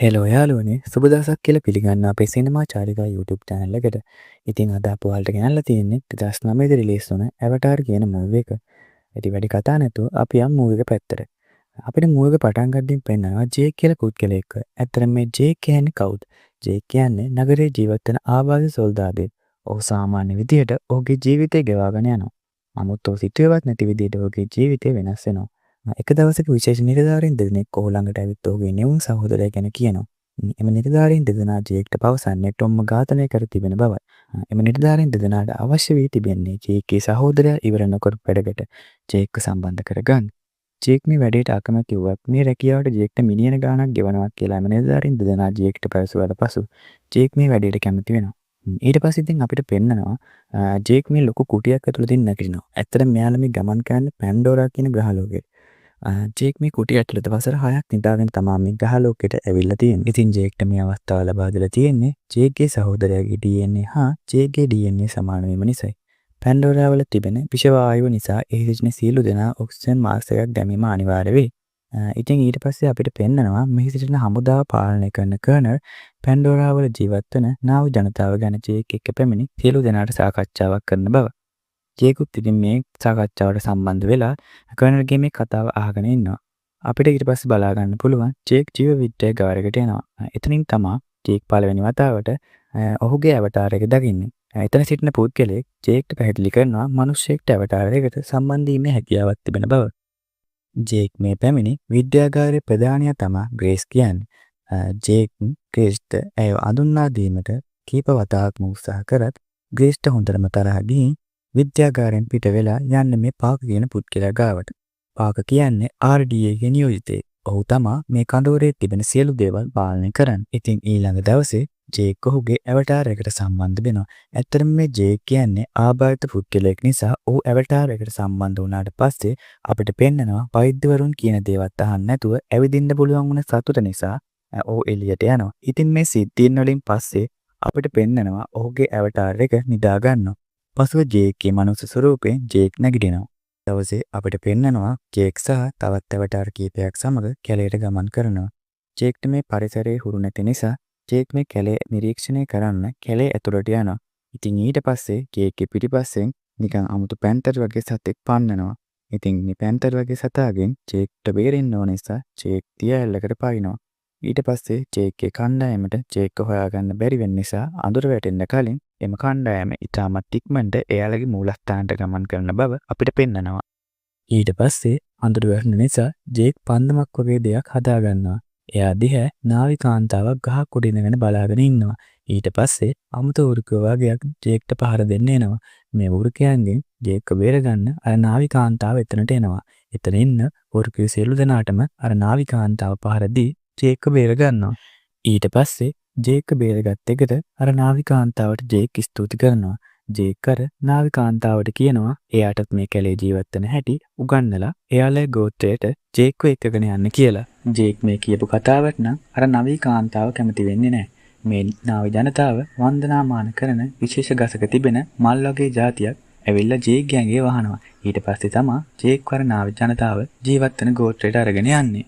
Hello යාළුවනේ සුබ දවසක් කියලා පිළිගන්නවා අපේ සිනමා චාරිකා YouTube channel එකට. ඉතින් අද අප ඔයාලට ගෙනල්ලා තියෙන්නේ 2009 දී රිලීස් වුණ Avatar කියන මූවි එක. ඉතින් වැඩි කතා නැතුව අපි යමු මූවි එක පැත්තට. අපිට මූවි එක පටන් ගන්න පෙන්නනවා ජේක් කියලා පුද්ගලයෙක්. ඇත්තටම මේ ජේක් කියන්නේ කවුද? ජේක් කියන්නේ නගරයේ ජීවත් වෙන ආබාධ සොල්දාදුවෙක්. ඔහු සාමාන්‍ය විදියට ඔහුගේ ජීවිතය ගෙවාගෙන යනවා. නමුත් ඔහු සිතුවේවත් නැති විදියට ඔහුගේ ජීවිතය වෙනස් වෙනවා. එක දවසක විශේෂ නිලධාරීන් දෙදෙනෙක් ඔහු ළඟට ඇවිත් ඔහුගේ නිවුන් සහෝදරයා ගැන කියනවා. එම නිලධාරීන් දෙදෙනා ජේක්ට පවසන්නේ ටොම්ව ඝාතනය කර තිබෙන බවයි. එම නිලධාරීන් දෙදෙනාට අවශ්‍ය වී තිබෙන්නේ ජේක්ගේ සහෝදරයා ඉවර නොකරපු වැඩකට ජේක්ව සම්බන්ධ කරගන්න. ජේක් මේ වැඩේට අකමැති වුවත් මේ රැකියාවට ජේක්ට මිලියන ගාණක් ගෙවනවා කියලා එම නිලධාරීන් දෙදෙනා ජේක්ට පැවසුවාට පසු ජේක් මේ වැඩේට කැමති වෙනවා. ඊට පස්සේ ඉතින් අපිට පෙන්නනවා ජේක් මේ ලොකු කුටියක් ඇතුළත ඉන්න නැගිටිනවා. ඇත්තට මෙයාලා මේ ගමන් කරන්නේ පැන්ඩෝරා කියන ග්‍රහලෝකෙට. ජේක් මේ කුටිය ඇතුළත වසර 6ක් නිදාගෙන තමා මේ ග්‍රහලෝකෙට ඇවිල්ලා තියෙන්නේ. ඉතින් ජේක්ට මේ අවස්ථාව ලබා දීලා තියෙන්නේ ජේක්ගේ සහෝදරයාගේ DNA හා ජේක්ගේ DNA සමාන වීම නිසායි. පැන්ඩෝරා වල තිබෙන විෂ වායුව නිසා එහි සිටින සියලු දෙනා ඔක්සිජන් මාස්ක් එකක් ගැනීම අනිවාර්ය වෙයි. ඉතින් ඊට පස්සේ අපිට පෙන්නනවා මෙහි සිටින හමුදාව පාලනය කරන කර්නල් පැන්ඩෝරා වල ජීවත් වෙන නාව ජනතාව ගැන ජේක් එක්ක පැමිණි සියලු දෙනාට සාකච්ඡාවක් කරන බව. ජේකුත් ඉතින් මේ සාකච්ඡාවට සම්බන්ධ වෙලා කර්නල්ගේ මේ කතාව අහගෙන ඉන්නවා. අපිට ඊට පස්සේ බලා ගන්න පුළුවන් ජේක් ජීව විද්‍යා ගාරයකට එනවා. එතනින් තමයි ජේක් පළවෙනි වතාවට ඔහුගේ අවතාර එක දකින්නේ. එතන සිටින පුද්ගලයෙක් ජේක්ට පැහැදිලි කරනවා මිනිස්සෙක්ට අවතාර එකට සම්බන්ධ වීමේ හැකියාවක් තිබෙන බව. ජේක් මේ පැමිණි විද්‍යාගාරයේ ප්‍රධානියා තමයි ග්‍රේස් කියන්නේ. ජේක් ග්‍රේස්ට ඇයව අඳුන්වා දීමට කීප වතාවක්ම උත්සාහ කරත් ග්‍රේස්ට හොඳටම තරහ ගිහින් විද්‍යාගාරයෙන් පිට වෙලා යන්න මේ පාක කියන පුද්ගලයා ගාවට. පාක කියන්නේ RDA ගේ නියෝජිතයෙක්. ඔහු තමා මේ කඳවුරේ තිබෙන සියලු දේවල් පාලනය කරන්නේ. ඉතින් ඊළඟ දවසේ ජේක් ඔහුගේ අවතාර එකට සම්බන්ධ වෙනවා. ඇත්තටම මේ ජේක් කියන්නේ ආබාධිත පුද්ගලයෙක් නිසා ඔහු අවතාර එකට සම්බන්ධ වුණාට පස්සේ අපිට පෙන්නනවා වෛද්‍යවරුන් කියන දේවත් අහන්න නැතුව ඇවිදින්න පුළුවන් වුණ සතුට නිසා ඔහු එළියට යනවා. ඉතින් මේ සිද්ධීන් වලින් පස්සේ අපිට පෙන්නනවා ඔහුගේ අවතාර එක නිදා ගන්නවා. පසුව ජේක්ගේ මනුස්ස ස්වරූපයෙන් ජේක් නැගිටිනවා. දවසේ අපිට පෙන්නනවා ජේක් සහ තවත් අවතාර කීපයක් සමග කැලේට ගමන් කරනවා. ජේක්ට මේ පරිසරයේ හුරු නැති නිසා ජේක් මේ කැලේ නිරීක්ෂණය කරන්න කැලේ ඇතුළට යනවා. ඉතින් ඊට පස්සේ ජේක්ගේ පිටිපස්සෙන් නිකන් අමුතු පැන්තර් වගේ සතෙක් පන්නනවා. ඉතින් මේ පැන්තර් වගේ සතාගෙන් ජේක්ට බේරෙන්න ඕන නිසා ජේක් තියාලකට පයින්නවා. ඊට පස්සේ ජේක්ගේ කණ්ඩායමට ජේක්ව හොයාගන්න බැරි වෙන නිසා අඳුර වැටෙන්න කලින් එම කණ්ඩායම ඉතාමත් ඉක්මනට එයාලගේ මූලස්ථානට ගමන් කරන බව අපිට පෙන්නනවා. ඊට පස්සේ අඳුර වැටෙන නිසා ජේක් පන්දමක් වගේ දෙයක් හදාගන්නවා. එයා දිහා නාවිකාන්තාවක් ගහක් උඩ ඉඳගෙන බලාගෙන ඉන්නවා. ඊට පස්සේ අමුතු උරුකෝ වගේක් ජේක්ට පහර දෙන්න එනවා. මේ උරුකයන්ගෙන් ජේක්ව බේරගන්න අර නාවිකාන්තාව එතනට එනවා. එතන ඉන්න උරුකෝ සියලු දෙනාටම අර නාවිකාන්තාව පහර දී ජේක්ව බේර ගන්නවා. ඊට පස්සේ ජේක්ව බේරගත් එකට අර නාවිකාන්තාවට ජේක් ස්තුති කරනවා. ජේක් අර නාවිකාන්තාවට කියනවා එයාටත් මේ කැලේ ජීවත් වෙන හැටි උගන්වලා එයාලේ ගෝත්‍රයට ජේක්ව එක්කගෙන යන්න කියලා. ජේක් මේ කියපු කතාවට නම් අර නාවිකාන්තාව කැමති වෙන්නේ නැහැ. මේ නාවි ජනතාව වන්දනාමාන කරන විශේෂ ගසක තිබෙන මල් වගේ జాතියක් ඇවිල්ලා ජේක් ගෑන්ගේ වහනවා. ඊට පස්සේ තමයි ජේක් වර නාවි ජනතාව ජීවත් වෙන ගෝත්‍රයට අරගෙන යන්නේ.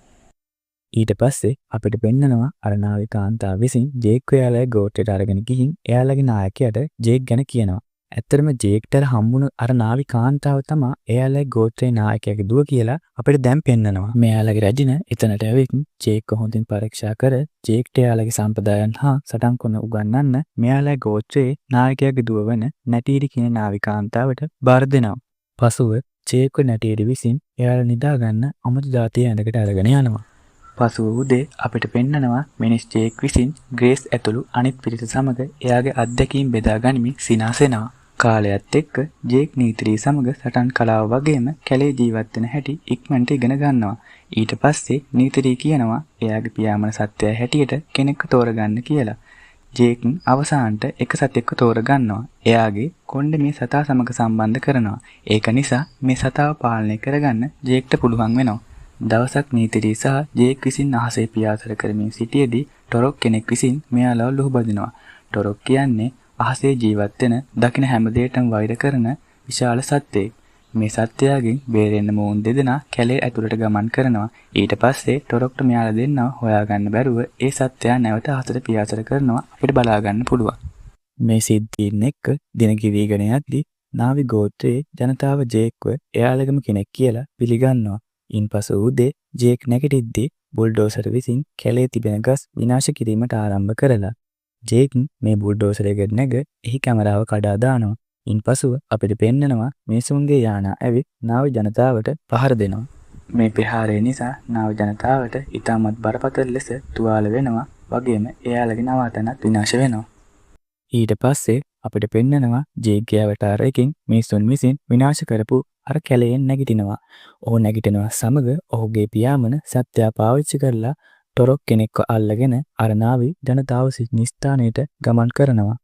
ඊට පස්සේ අපිට පෙන්නනවා අර නාවිකාන්තාව විසින් ජේක් එයාලගේ ගෝත්‍රයට අරගෙන ගිහින් එයාලගේ නායකයාට ජේක් ගැන කියනවා. ඇත්තටම ජේක්ට හම්බුණු අර නාවිකාන්තාව තමයි එයාලගේ ගෝත්‍රයේ නායකයාගේ දුව කියලා අපිට දැන් පෙන්නනවා. මෙයාලගේ රැජින එතනට ඇවිත් ජේක් හොඳින් පරීක්ෂා කර ජේක්ට එයාලගේ සම්ප්‍රදායන් හා සටන් කරන උගන්වන්න මෙයාලගේ ගෝත්‍රයේ නායකයාගේ දුව වන නැටීරි කියන නාවිකාන්තාවට බාර දෙනවා. පසුව ජේක්ව නැටීරි විසින් එයාලා නිදා ගන්න අමුතු જાතිය ඇඳකට අරගෙන යනවා. පසුව උදේ අපිට පෙන්නනවා මිනිස් ජේක් විසින් ග්‍රේස් ඇතුළු අනිත් පිරිස සමග එයාගේ අත්දැකීම් බෙදා ගනිමින් සිනාසෙනවා. කාලයත් එක්ක ජේක් නීතිරී සමග සටන් කලාව වගේම කැලේ ජීවත් වෙන හැටි ඉක්මනට ඉගෙන ගන්නවා. ඊට පස්සේ නීතිරී කියනවා එයාගේ පියාඹන සත්වයා හැටියට කෙනෙක්ව තෝරගන්න කියලා. ජේක් අවසානට එක සතෙක්ව තෝරගන්නවා. එයාගේ කොණ්ඩේ මේ සතා සමග සම්බන්ධ කරනවා. ඒක නිසා මේ සතාව පාලනය කරගන්න ජේක්ට පුළුවන් වෙනවා. දවසක් නීතිරී සහ ජේක් විසින් අහසේ පියාසර කරමින් සිටියේදී ටොරොක් කෙනෙක් විසින් මෙයාලව ලුහුබදිනවා. ටොරොක් කියන්නේ අහසේ ජීවත් වෙන දකින හැම දෙයකටම වෛර කරන විශාල සත්වෙක්. මේ සත්‍යයෙන් බේරෙන්න මොවුන් දෙදෙනා කැලේ ඇතුළට ගමන් කරනවා. ඊට පස්සේ ටොරොක්ට මෙයාලා දෙන්නව හොයාගන්න බැරුව ඒ සත්‍යය නැවත අහසට පියාසර කරනවා අපිට බලා ගන්න පුළුවන්. මේ සිද්ධීන් එක්ක දින කිරීගෙන යද්දී නාවි ගෝත්‍රයේ ජනතාව ජේක්ව එයාලගම කෙනෙක් කියලා පිළිගන්නවා. ඉන්පසු උදේ ජේක් නැගිටිද්දී බුල්ඩෝසර් විසින් කැලේ තිබෙන ගස් විනාශ කිරීමට ආරම්භ කරලා ජේක් මේ බුල්ඩෝසරයකට නැග එහි කැමරාව කඩා දානවා. ඉන්පසුව අපිට පෙන්නනවා මිනිසුන්ගේ යානා ඇවිත් නාවි ජනතාවට පහර දෙනවා. මේ ප්‍රහාරය නිසා නාවි ජනතාවට ඉතාමත් බරපතල ලෙස තුවාල වෙනවා. වගේම එයාලගේ නවාතැනත් විනාශ වෙනවා. ඊට පස්සේ අපිට පෙන්නනවා ජේක්ගේ අවතාර එකකින් මිනිසුන් විසින් විනාශ කරපු අර කැලයෙන් නැගිටිනවා. ඔහු නැගිටිනවා සමග ඔහුගේ පියාඹන සත්‍යය පාවිච්චි කරලා ටොරොක් කෙනෙක්ව අල්ලගෙන අර නාවි ජනතාව සිටින ස්ථානයට ගමන් කරනවා.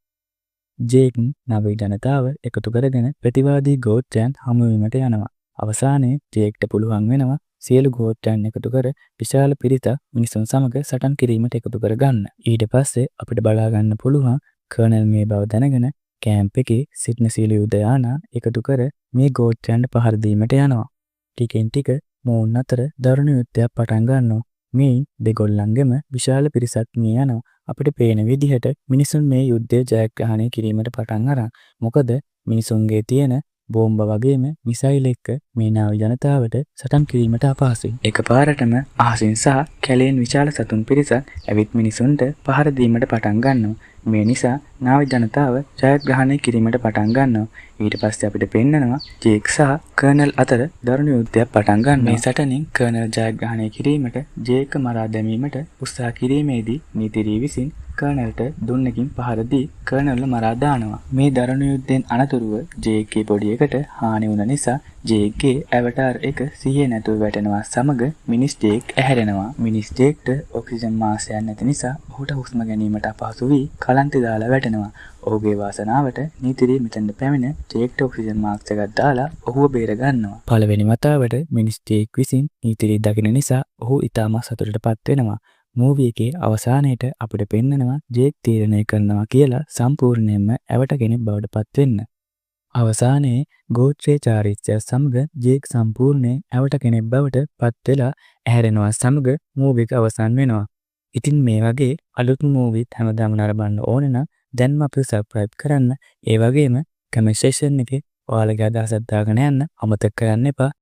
ජේක් නාවි ජනතාව එකතු කරගෙන ප්‍රතිවාදී ගෝත්‍රයන් හමුවීමට යනවා. අවසානයේ ජේක්ට පුළුවන් වෙනවා සියලු ගෝත්‍රයන් එකතු කර විශාල පිරිසක් මිනිසුන් සමග සටන් කිරීමට එකතු කරගන්න. ඊට පස්සේ අපිට බලා ගන්න පුළුවන් කර්නල් මේ බව දැනගෙන කැම්ප් එකේ සිටින සියලු යුදයානා එකතු කර මේ ගෝත්‍රයන්ට පහර දීමට යනවා. ටිකෙන් ටික මොවුන් අතර දරුණු යුද්ධයක් පටන් ගන්නවා. මේ දෙගොල්ලන්ගෙම විශාල පිරිසක් මිය යනවා. අපිට පේන විදිහට මිනිසුන් මේ යුද්ධය ජයග්‍රහණය කිරීමට පටන් අරන්. මොකද මිනිසුන්ගේ තියෙන බෝම්බ වගේම මිසයිල් එක්ක මේ නාවි ජනතාවට සටන් කිරීමට අපහසුයි. එකපාරටම අහසින් සහ කැලෙන් විශාල සතුන් පිරිසක් ඇවිත් මිනිසුන්ට පහර දීමට පටන් ගන්නවා. මේ නිසා නාවි ජනතාව ජයග්‍රහණය කිරීමට පටන් ගන්නවා. ඊට පස්සේ අපිට පෙන්නනවා ජේක් සහ කර්නල් අතර දරුණු යුද්ධයක් පටන් ගන්නවා. මේ සටනින් කර්නල් ජයග්‍රහණය කිරීමට ජේක් මරා දැමීමට උත්සාහ කිරීමේදී නීතිරී විසින් කර්නල්ට දුන්නකින් පහර දී කර්නල්ව මරා දානවා. මේ දරුණු යුද්ධෙන් අනතුරුව ජේක්ගේ බොඩි එකට හානි වුණ නිසා ජේක්ගේ ඇවටාර් එක සිහිය නැතුව වැටෙනවා සමග මිනිස් ජේක් ඇහැරෙනවා. මිනිස් ජේක්ට ඔක්සිජන් මාසයක් නැති නිසා ඔහුට හුස්ම ගැනීමට අපහසු වී කලන්තේ දාලා වැටෙනවා. ඔහුගේ වාසනාවට නීතිරී මෙතෙන්ට පැමිණ ජේක්ට ඔක්සිජන් මාස්ක් එකක් දාලා ඔහුව බේර ගන්නවා. පළවෙනි වතාවට මිනිස් ජේක් විසින් නීතිරී දකින නිසා ඔහු ඉතාමත් සතුටටපත් වෙනවා. මූවී එකේ අවසානයේට අපිට පෙන්නනවා ජේක් තීරණය කරනවා කියලා සම්පූර්ණයෙන්ම ඇවට කෙනෙක් බවට පත් වෙන්න. අවසානයේ ගෝත්‍රයේ චාරිත්‍රය සමග ජේක් සම්පූර්ණයෙන් ඇවට කෙනෙක් බවට පත් වෙලා ඇහැරෙනවා සමග මූවී එක අවසන් වෙනවා. ඉතින් මේ වගේ අලුත් මූවීත් හැමදාම නරඹන්න ඕන නම් දැන්ම අපිට සබ්ස්ක්‍රයිබ් කරන්න. ඒ වගේම කමෙන්ට් සෙක්ෂන් එකේ ඔයාලගේ අදහසක් දාගෙන යන්න අමතක කරන්න එපා.